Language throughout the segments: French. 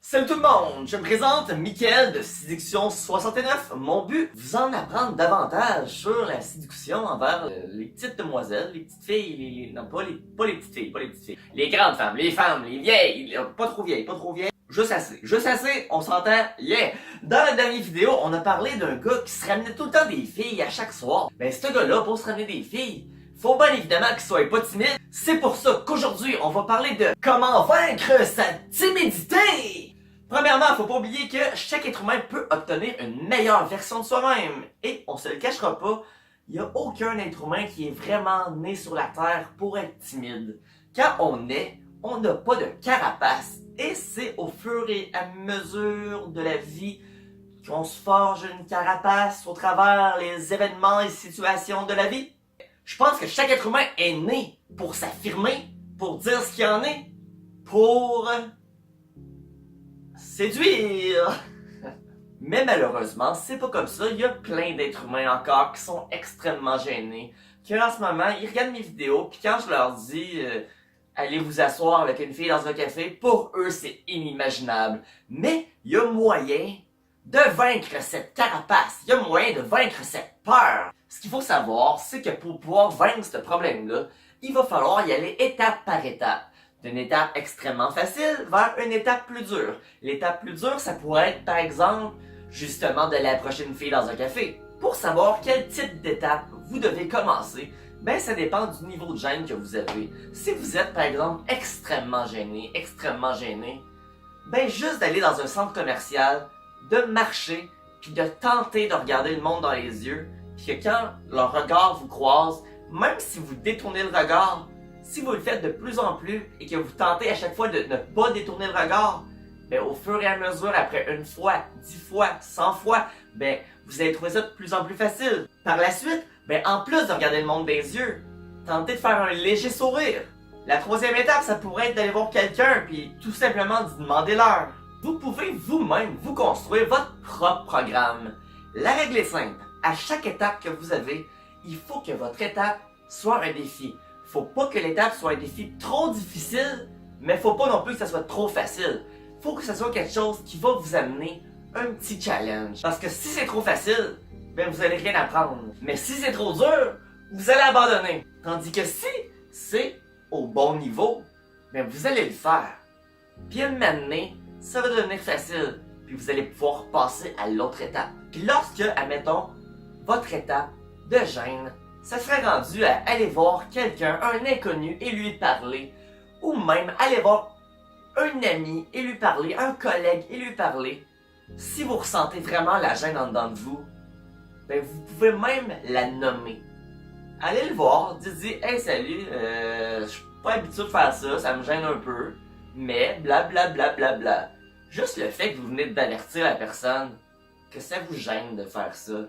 Salut tout le monde, je me présente Mickaël de Séduction 69. Mon but, vous en apprendre davantage sur la séduction envers les petites demoiselles, les petites filles, non pas les petites filles, les grandes femmes, les vieilles, pas trop vieilles, juste assez, on s'entend, yeah! Dans la dernière vidéo, on a parlé d'un gars qui se ramenait tout le temps des filles à chaque soir. Ben ce gars-là, pour se ramener des filles, faut bien évidemment qu'il soit pas timide. C'est pour ça qu'aujourd'hui, on va parler de comment vaincre sa timidité! Premièrement, faut pas oublier que chaque être humain peut obtenir une meilleure version de soi-même. Et on se le cachera pas, il y a aucun être humain qui est vraiment né sur la Terre pour être timide. Quand on naît, on n'a pas de carapace. Et c'est au fur et à mesure de la vie qu'on se forge une carapace au travers les événements et situations de la vie. Je pense que chaque être humain est né pour s'affirmer, pour dire ce qu'il en est, pour séduire. Mais malheureusement, c'est pas comme ça. Il y a plein d'êtres humains encore qui sont extrêmement gênés, qui en ce moment, ils regardent mes vidéos, puis quand je leur dis allez vous asseoir avec une fille dans un café, pour eux c'est inimaginable. Mais il y a moyen de vaincre cette carapace, il y a moyen de vaincre cette peur. Ce qu'il faut savoir, c'est que pour pouvoir vaincre ce problème-là, il va falloir y aller étape par étape. D'une étape extrêmement facile vers une étape plus dure. L'étape plus dure, ça pourrait être par exemple, justement de l'approcher une fille dans un café. Pour savoir quel type d'étape vous devez commencer, ben ça dépend du niveau de gêne que vous avez. Si vous êtes par exemple extrêmement gêné, ben juste d'aller dans un centre commercial, de marcher, puis de tenter de regarder le monde dans les yeux, puis que quand leur regard vous croise, même si vous détournez le regard, si vous le faites de plus en plus et que vous tentez à chaque fois de ne pas détourner le regard, ben au fur et à mesure, après une fois, 10 fois, 100 fois, ben vous allez trouver ça de plus en plus facile. Par la suite, ben en plus de regarder le monde des yeux, tentez de faire un léger sourire. La troisième étape, ça pourrait être d'aller voir quelqu'un puis tout simplement de demander l'heure. Vous pouvez vous-même vous construire votre propre programme. La règle est simple. À chaque étape que vous avez, il faut que votre étape soit un défi. Faut pas que l'étape soit un défi trop difficile, mais faut pas non plus que ça soit trop facile. Faut que ça soit quelque chose qui va vous amener un petit challenge. Parce que si c'est trop facile, ben vous allez rien apprendre. Mais si c'est trop dur, vous allez abandonner. Tandis que si c'est au bon niveau, ben vous allez le faire. Puis à un moment donné, ça va devenir facile. Puis vous allez pouvoir passer à l'autre étape. Puis lorsque, admettons, votre étape de gêne, ça serait rendu à aller voir quelqu'un, un inconnu, et lui parler. Ou même aller voir un ami et lui parler, un collègue et lui parler. Si vous ressentez vraiment la gêne en dedans de vous, ben vous pouvez même la nommer. Allez le voir, dites hey salut, je suis pas habitué de faire ça, ça me gêne un peu, mais blablabla. Juste le fait que vous venez d'avertir la personne que ça vous gêne de faire ça,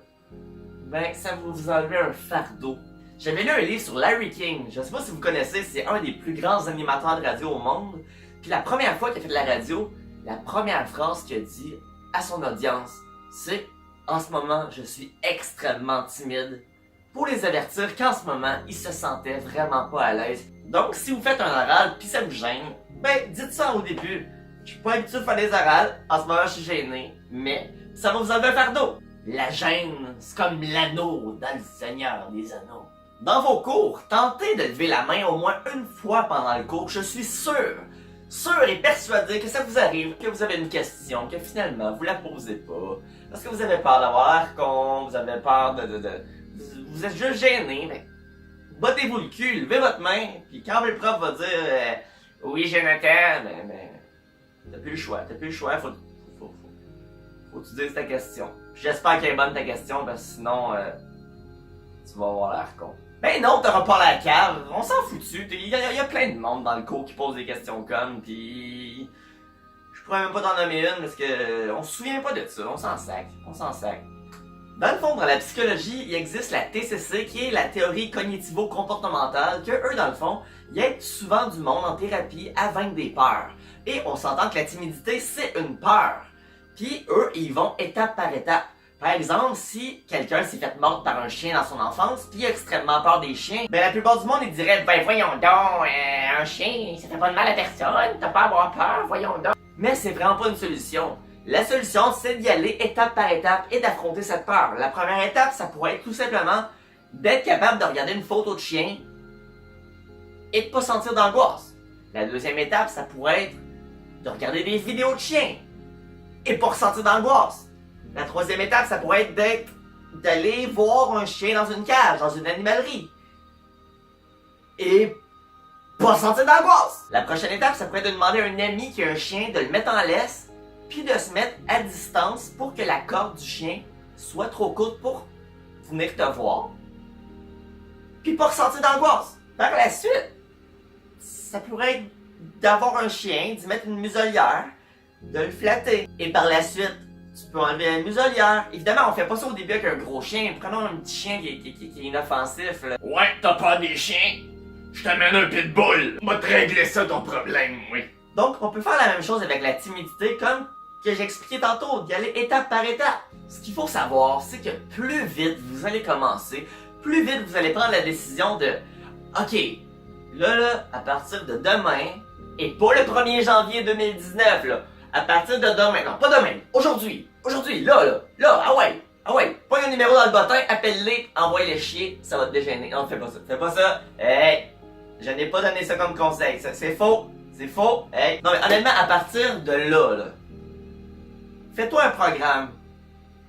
ben ça va vous enlever un fardeau. J'avais lu un livre sur Larry King, je sais pas si vous connaissez, c'est un des plus grands animateurs de radio au monde. Puis la première fois qu'il a fait de la radio, la première phrase qu'il a dit à son audience, c'est « En ce moment, je suis extrêmement timide », pour les avertir qu'en ce moment, il se sentait vraiment pas à l'aise. Donc si vous faites un oral puis ça vous gêne, ben dites ça au début. Je suis pas habitué de faire des orales, en ce moment je suis gêné, mais ça va vous enlever un fardeau. La gêne, c'est comme l'anneau dans le Seigneur des Anneaux. Dans vos cours, tentez de lever la main au moins une fois pendant le cours. Je suis sûr et persuadé que ça vous arrive, que vous avez une question, que finalement vous la posez pas, parce que vous avez peur d'avoir l'air con, vous avez peur vous êtes juste gêné, mais battez-vous le cul, levez votre main, puis quand le prof va dire oui Jonathan, ben t'as plus le choix, faut que tu dises ta question. J'espère qu'elle est bonne ta question, parce que sinon, tu vas avoir l'air con. Ben non, t'auras pas l'air cave, on s'en foutu. Il y a plein de monde dans le cours qui pose des questions comme, pis je pourrais même pas t'en nommer une, parce que on se souvient pas de ça, on s'en sac. Dans le fond, dans la psychologie, il existe la TCC, qui est la théorie cognitivo-comportementale, que eux, dans le fond, ils aident souvent du monde en thérapie à vaincre des peurs. Et on s'entend que la timidité, c'est une peur. Puis eux, ils vont étape par étape. Par exemple, si quelqu'un s'est fait mordre par un chien dans son enfance, puis il a extrêmement peur des chiens, ben la plupart du monde, ils diraient « Ben voyons donc, un chien, ça fait pas de mal à personne, t'as pas à avoir peur, voyons donc. » Mais c'est vraiment pas une solution. La solution, c'est d'y aller étape par étape et d'affronter cette peur. La première étape, ça pourrait être tout simplement d'être capable de regarder une photo de chien et de pas sentir d'angoisse. La deuxième étape, ça pourrait être de regarder des vidéos de chiens et pas ressentir d'angoisse. La troisième étape, ça pourrait être d'aller voir un chien dans une cage, dans une animalerie. Et pas sentir d'angoisse. La prochaine étape, ça pourrait être de demander à un ami qui a un chien de le mettre en laisse, puis de se mettre à distance pour que la corde du chien soit trop courte pour venir te voir. Puis pas ressentir d'angoisse. Par la suite, ça pourrait être d'avoir un chien, d'y mettre une muselière, de le flatter. Et par la suite, tu peux enlever la muselière. Évidemment, on fait pas ça au début avec un gros chien. Prenons un petit chien qui est inoffensif, là. Ouais, t'as peur des chiens? Je t'amène un pitbull. M'a te régler ça ton problème, oui. Donc, on peut faire la même chose avec la timidité, comme que j'expliquais tantôt, d'y aller étape par étape. Ce qu'il faut savoir, c'est que plus vite vous allez commencer, plus vite vous allez prendre la décision de OK, là, à partir de demain, et pas le 1er janvier 2019, là, à partir de demain, non, pas demain, aujourd'hui, là, ah ouais, pas un numéro dans le bottin, appelle-les, envoie-les chier, ça va te dégêner. Non, fais pas ça, hey, je n'ai pas donné ça comme conseil, c'est faux, hey. Non mais honnêtement, à partir de là, fais-toi un programme,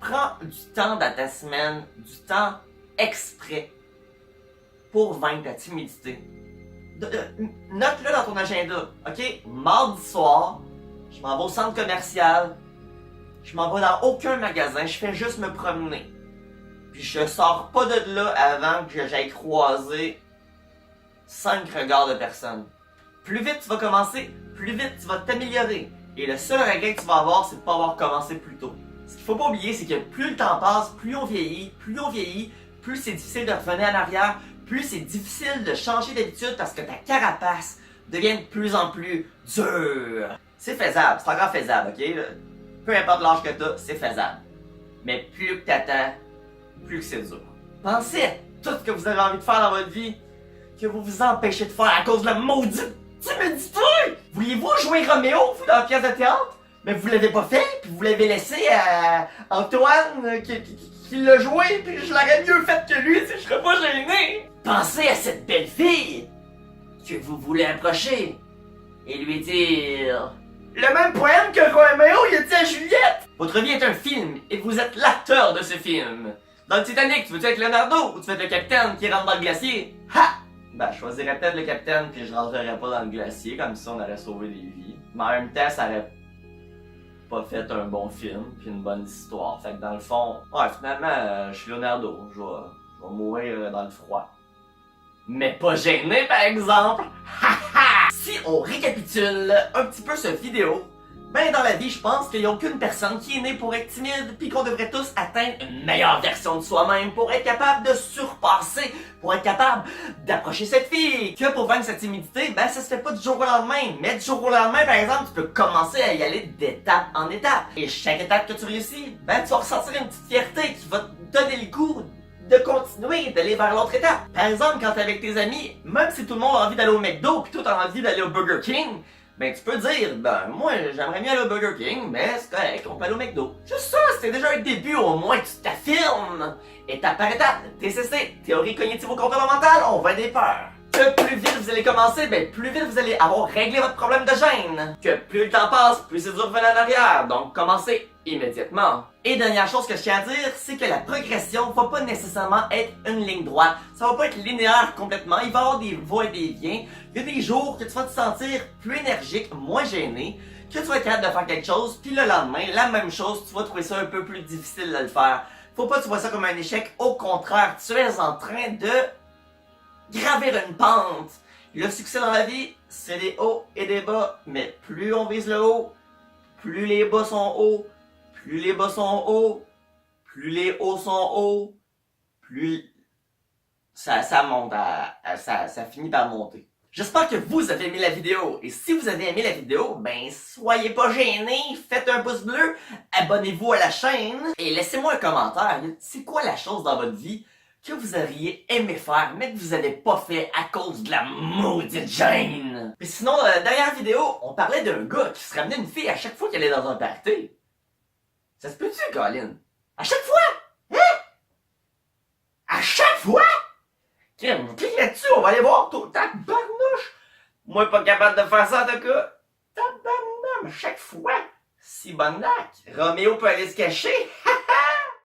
prends du temps dans ta semaine, du temps exprès pour vaincre ta timidité. Note-le dans ton agenda, ok? Mardi soir, je m'en vais au centre commercial, je m'en vais dans aucun magasin, je fais juste me promener. Puis je sors pas de là avant que j'aille croiser 5 regards de personnes. Plus vite tu vas commencer, plus vite tu vas t'améliorer. Et le seul regret que tu vas avoir, c'est de pas avoir commencé plus tôt. Ce qu'il faut pas oublier, c'est que plus le temps passe, plus on vieillit, plus c'est difficile de revenir en arrière, plus c'est difficile de changer d'habitude parce que ta carapace devient de plus en plus dure. C'est faisable, c'est encore faisable, ok? Peu importe l'âge que t'as, c'est faisable. Mais plus que t'attends, plus que c'est dur. Pensez à tout ce que vous avez envie de faire dans votre vie, que vous vous empêchez de faire à cause de la maudite timidité! Vouliez-vous jouer Roméo, vous, dans la pièce de théâtre? Mais vous l'avez pas fait, puis vous l'avez laissé à Antoine qui l'a joué, puis je l'aurais mieux fait que lui si je serais pas gêné! Pensez à cette belle fille que vous voulez approcher et lui dire le même poème que Roméo il a dit à Juliette! Votre vie est un film et vous êtes l'acteur de ce film. Dans le Titanic, tu veux-tu être Leonardo ou tu veux être le capitaine qui rentre dans le glacier? Ha! Ben, je choisirais peut-être le capitaine puis je rentrerais pas dans le glacier, comme ça on aurait sauvé des vies. Mais en même temps, ça aurait pas fait un bon film puis une bonne histoire. Fait que dans le fond, ouais, finalement, je suis Leonardo. Je vais mourir dans le froid. Mais pas gêné, par exemple! Si on récapitule un petit peu cette vidéo, ben dans la vie, je pense qu'il n'y a aucune personne qui est née pour être timide, puis qu'on devrait tous atteindre une meilleure version de soi-même pour être capable de surpasser, pour être capable d'approcher cette fille. Que pour vaincre sa timidité, ben ça se fait pas du jour au lendemain. Mais du jour au lendemain, par exemple, tu peux commencer à y aller d'étape en étape. Et chaque étape que tu réussis, ben tu vas ressentir une petite fierté qui va te donner le goût de continuer, d'aller vers l'autre étape. Par exemple, quand t'es avec tes amis, même si tout le monde a envie d'aller au McDo pis toi t'as envie d'aller au Burger King, ben tu peux dire, ben moi j'aimerais mieux aller au Burger King, mais c'est correct, on peut aller au McDo. Juste ça, c'est déjà un début, au moins tu t'affirmes. Étape par étape, TCC, théorie cognitivo-comportementale, on va des peurs. Que plus vite vous allez commencer, ben plus vite vous allez avoir réglé votre problème de gêne. Que plus le temps passe, plus c'est dur de revenir en arrière, donc commencez immédiatement. Et dernière chose que je tiens à dire, c'est que la progression va pas nécessairement être une ligne droite. Ça va pas être linéaire complètement, il va y avoir des va et des viens. Il y a des jours que tu vas te sentir plus énergique, moins gêné, que tu vas être capable de faire quelque chose, puis le lendemain, la même chose, tu vas trouver ça un peu plus difficile de le faire. Faut pas que tu vois ça comme un échec, au contraire, tu es en train de gravir une pente. Le succès dans la vie, c'est des hauts et des bas, mais plus on vise le haut, plus les bas sont hauts, plus les bas sont hauts, plus les hauts sont hauts, plus ça monte, ça finit par monter. J'espère que vous avez aimé la vidéo, et si vous avez aimé la vidéo, ben soyez pas gênés, faites un pouce bleu, abonnez-vous à la chaîne, et laissez-moi un commentaire. C'est quoi la chose dans votre vie que vous auriez aimé faire, mais que vous avez pas fait à cause de la maudite gêne. Puis sinon, dans la dernière vidéo, on parlait d'un gars qui se ramenait une fille à chaque fois qu'elle est dans un party. Ça se peut-tu, Colin? À chaque fois? Hein? À chaque fois? Kim, clique là-dessus, on va aller voir tout. Tabarnouche! Moi, pas capable de faire ça, en tout cas. Tabarnouche, chaque fois. Si bonnac. Roméo peut aller se cacher.